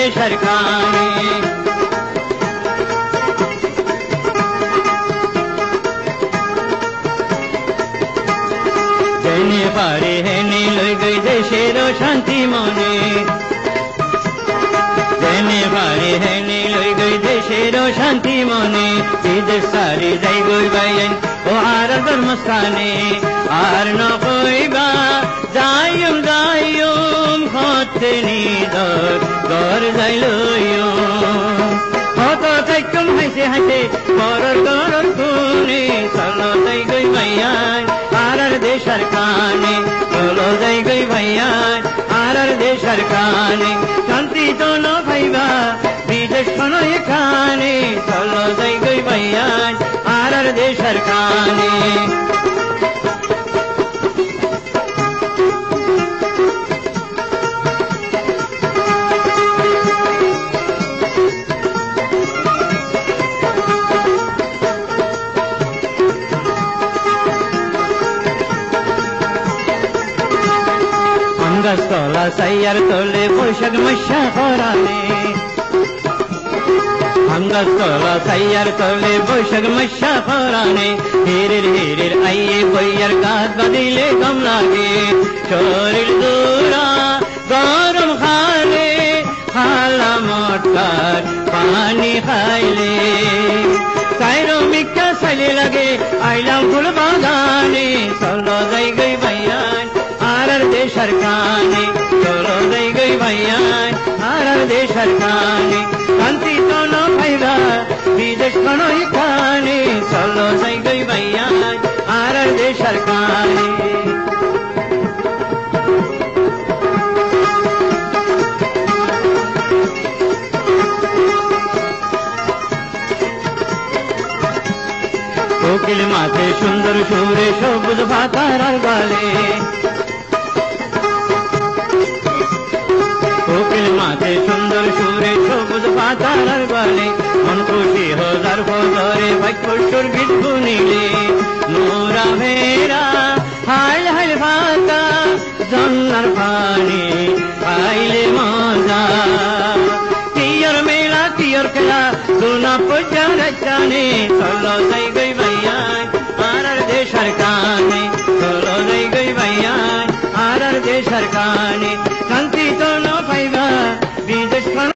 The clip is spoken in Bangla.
দেশের কানে জেনে পারে হেনে লই গই দেশের শান্তি মনে জেনে পারে হেনে লই গই দেশের শান্তি মনে বিদেশ সারি যাই গই বাইন ও আর ধর্মস্থানে আর ন কইবা যাইম যাইম হতে নিদর ঘর যাইলইও কত থাইকম হাসে হাসে করর করর কোনে চলো যাই গই ভাইয়ান আর দেশের কানে চলো যাই গই ভাইয়ান আর দেশের কানে শান্তি তো ন ভাইবা বিদেশ কোনো এখানে চলো যাই গই ভাইয়ান আর দেশের কানে গাছতলা সাইয়ার তোলে বৈশাখ মশা করানে গাছতলা সাইয়ার তোলে বৈশাখ মশা করানে হিরের হিরের আইয়ে বইয়ার গাছ বাঁধিলে কম লাগে শরীর দূরা গরম খালে খালা মটকার পানি খাইলে সাইরো মিকা সাইলে লাগে আইলাম ফুল বাগানে চলো যাই গই ভাইয়ান আর দেশের কানে চলো যাই গই ভাইয়ান আর দেশের কানে শান্তি তো ন ভাইবা বিদেশ কোনো কানে চলো যাই গই ভাইয়ান আর দেশের কানে কোকিল মাঠে সুন্দর সুরে সবুজ ভাতার গালে কোকিল মাঠে সুন্দর সুরে সবুজ পাতার গালে মন খুশি হাজার ফজরে ভাগ্যর গীত শুনিলে মোরা ভেরা হাল হাল ভাতা জন্নার পানি খাইলে মজা কিয়র মেলা কিয়র খেলা সোনা পচার জানে চলো যাই গই ভাইয়ান আর দেশের কানে চলো যাই গই ভাইয়ান আর দেশের কানে